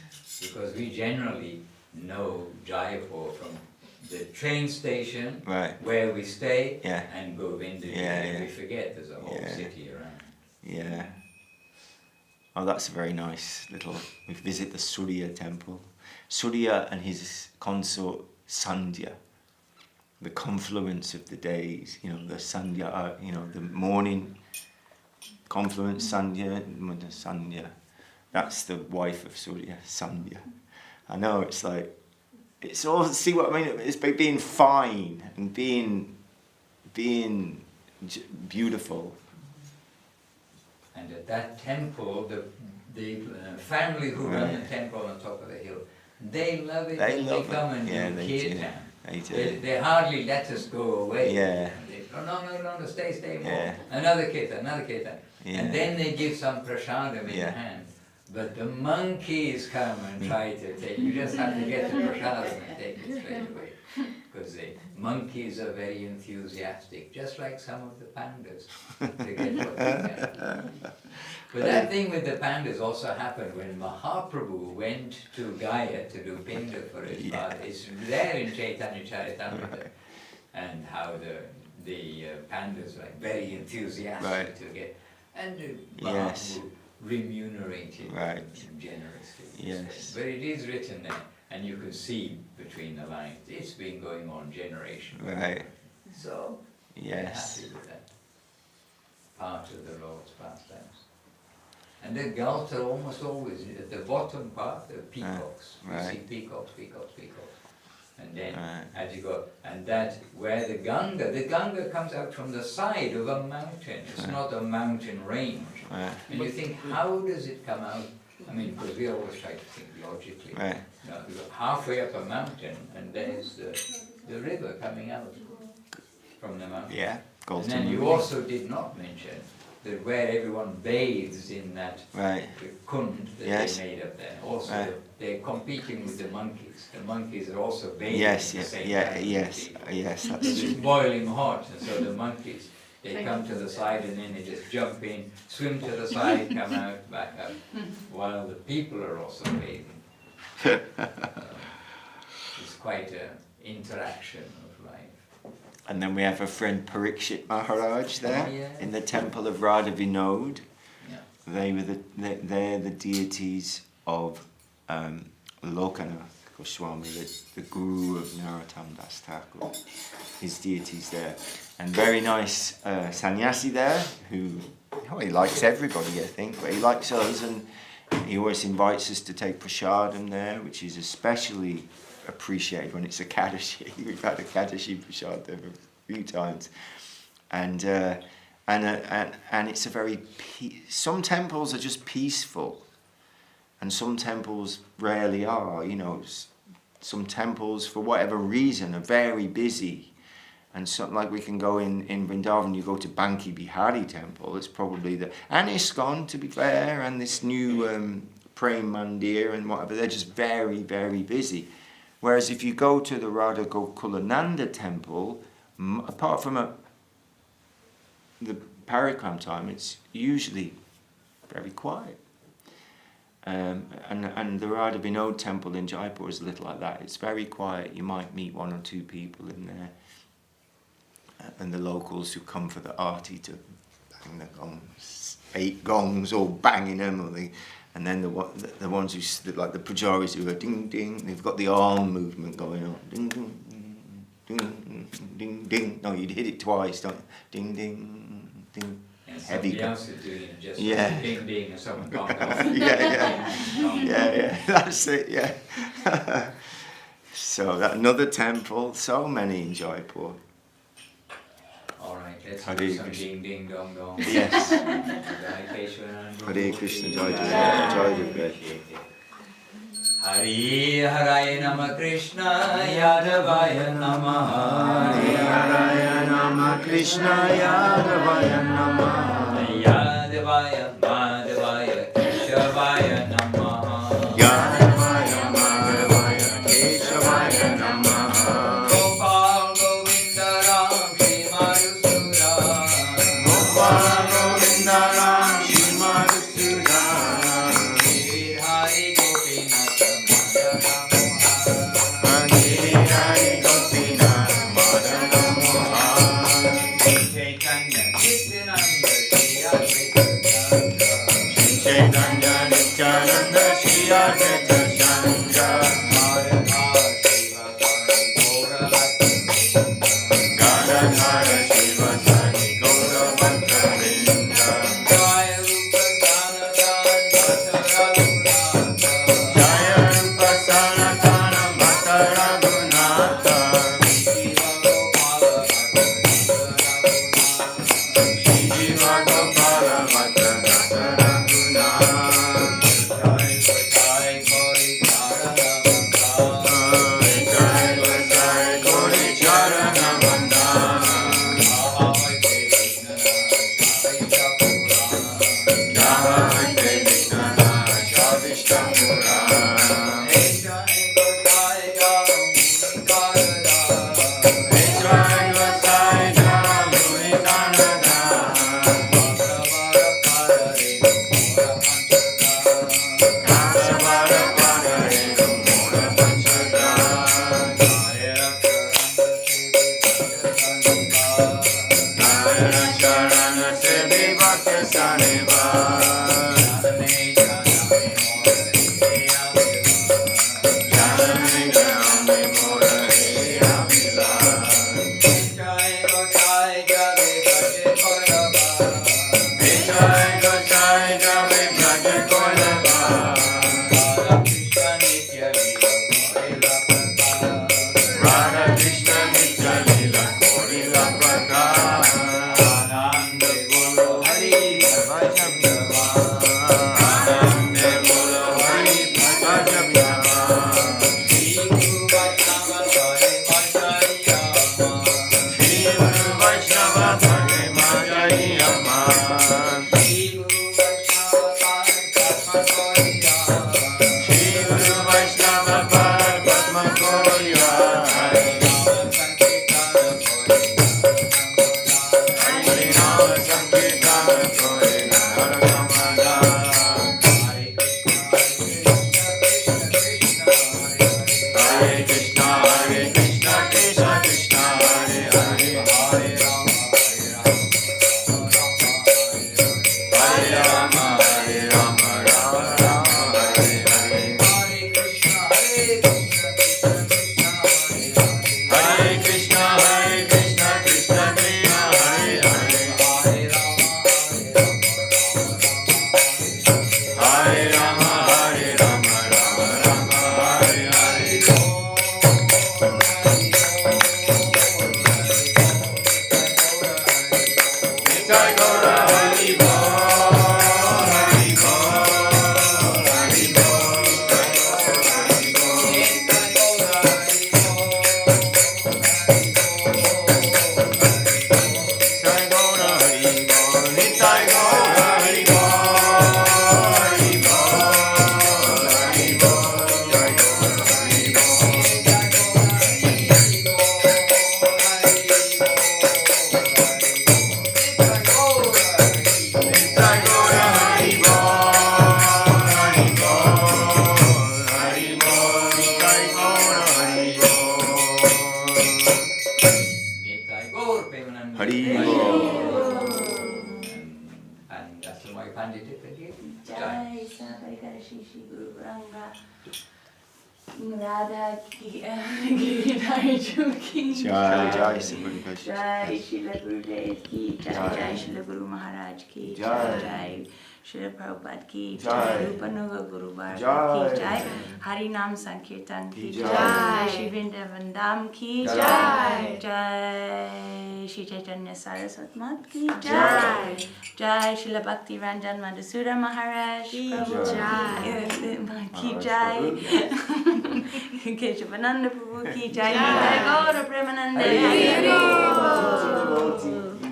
Because we generally know Jaipur from the train station, Right. where we stay, Yeah. and Govinda. Yeah. We forget there's a whole Yeah. city around. Yeah. Oh, that's a very nice little. We visit the Surya temple. Surya and his consort Sandhya. The confluence of the days. You know, the Sandhya. You know, the morning confluence Sandhya. Sandhya. That's the wife of Surya, Sandhya. I know it's like. It's all. See what I mean? It's by being fine and being beautiful. And at that temple, the family who run the temple on top of the hill, they love it. They and love they come it. and Yeah, do they kirtan. do. They do. They hardly let us go away. Yeah. And they, oh, no, stay more. Yeah. Another kirtan. Yeah. And then they give some prasadam in Yeah. hand. But the monkeys come and try to take. You just have to get the prasadam and take it straight away. Because the monkeys are very enthusiastic, just like some of the pandas, to get what they can. But that thing with the pandas also happened when Mahaprabhu went to Gaya to do pinda for his father. It's there in Chaitanya Charitamrita, and how the pandas were like very enthusiastic to get, and Mahaprabhu remunerated them generously. Yes. But it is written there, and you can see between the lines, it's been going on generation. Right. So, Yes. happy with that part of the Lord's pastimes. And the gulls are almost always, at the bottom part, the peacocks. You see peacocks. And then, as you go, and that, where the Ganga comes out from the side of a mountain. It's not a mountain range. And you think, how does it come out? I mean, because we always try to think logically. You know, you go halfway up a mountain, and there's the river coming out from the mountain. Yeah. And then you also did not mention that where everyone bathes in that kund that they made up there. Also, they're competing with the monkeys. The monkeys are also bathing at the same time. Yes. That's It's true. boiling hot, and so the monkeys, they come to the side and then they just jump in, swim to the side, come out, back up, while the people are also bathing. It's quite an interaction of life. And then we have a friend Parikshit Mahārāj there in the temple of Radha Vinod. Yeah. They're the deities of Lokanath Goswami, the guru of Narottam Das Thakur. His deities there. And very nice sannyasi there who, he likes everybody, I think, but he likes us, and he always invites us to take prasadam there, which is especially appreciated when it's a Kadashi. We've had a Kadashi prasad there a few times. And it's a very some temples are just peaceful, and some temples rarely are. You know, some temples for whatever reason are very busy, and something like we can go in Vrindavan. You go to Banki Bihari temple. It's probably and ISKCON, to be fair, and this new Prem Mandir and whatever. They're just very, very busy. Whereas if you go to the Radha Gokulananda temple, apart from the parikram time, it's usually very quiet. And the Radha Vinod temple in Jaipur is a little like that. It's very quiet. You might meet one or two people in there, and the locals who come for the arti to bang the gongs, 8 gongs, all banging them, and then the ones who, like the pujaris who are ding ding, they've got the arm movement going on, ding ding ding ding ding. No, you'd hit it twice, don't you? Ding ding ding. And heavy. Somebody else is doing it just Yeah. ding ding, and someone can't off. Yeah, that's it, yeah. So that another temple, so many in Jaipur. All right, let's Hare do some Krishna. ding ding dong dong. Yes. Hare Keśavananda Prabhu. Hare Krishna, Jai Jai, Jai Jai. Hari Haraya Nama Krishna Yadavaya Namaha. Hari Haraya Nama Krishna Yadavaya Namaha. Yadavaya Madhavaya Keśavaya Namaha. Yadavaya Madhavaya Keśavaya Namaha. Gopal Govinda Ram Shri Madhusūdan. Gopal Govinda Ram Shri Madhusūdan. Hari Gopinath Hari Gopinath Madana Mohan. Chaitanya Nityananda Shri Advaita Chaitanya Nityananda Shri Advaita Chandra. Gadadhara Shiva Sani Gaura Bhakta Vrinda. Jaya Rupa Sanatana Bhakta Raghunatha. Shri Jiva Gopala Bhakta Rasa Raghunatha. Jai Vasai Gauri Charana Vandana. Jai Vignana Shavishta Purana. Jai Vasai Jamuni Kanada. Kasavara Padare Mura Panchada. Nayana Charana Sevi Bhakti Saniva. Janame Jame Mura Hira Mila. Jai Gosai Jave Bhaja Kolaba. Radha Krishna Nitya Lila Korila Prakash. Anande Bolo Hari Bhajam Yama. Anande Bolo Hari Bhajam Yama. Shri Guru Vaishnava Bhage Majayama. Shri Guru Vaishnava Bhage Majayama. Shri Guru Vaishnava Padma Koya. Hari Nama Sankirtana Kore Narakamada. Hare Krishna Krishna Krishna Hare Hare. Hare Rama Rama Rama Hare Hare. Hare Krishna Krishna Krishna Krishna Hare Hare. Hare Rama Rama Rama Hare Hare. Nitai Gaura Hari Bol, Hari Bol, Hari Bol, Hari Bol. Nitai Gaura Hari Bol, Nitai Gaura Hari Bol, Nitai Gaura Hari Bol, Hari Bol, Hari Bol, Nitai Gaura Hari Bol. Nitai Gaura Hari Bol, Hari Bol, Hari Bol, Nitai Gaura Hari Bol. Nitai Gaur Premanand. Hari Bol. And that's my Pandit again. Jai Sabarikara Shri Shri Guru Ranga Radha ki Giridhar ki Jai Jai Simran Krishna. Jai Śrīla Gurudev ki Jai Jai. Jai Śrīla Guru Mahārāj ki Jai. Jai Śrīla Prabhupada ki Jai. jai, Rupanuga Guru Bharata Jai. ki jai, Hari Nam Sankirtan ki Ki jai, jai. Shri Vrindavan Dham ki Jai. jai, Jai Shri Chaitanya Saraswati Mat ki jai, Jai Śrīla Bhakti Rañjan Madhusūdan Mahārāj ki jai, Keśavananda Prabhu ki jai, Jai Gaura Premanande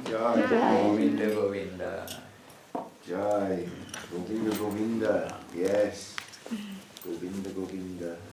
Govinda Govinda. Jai. Govinda Govinda. Yes.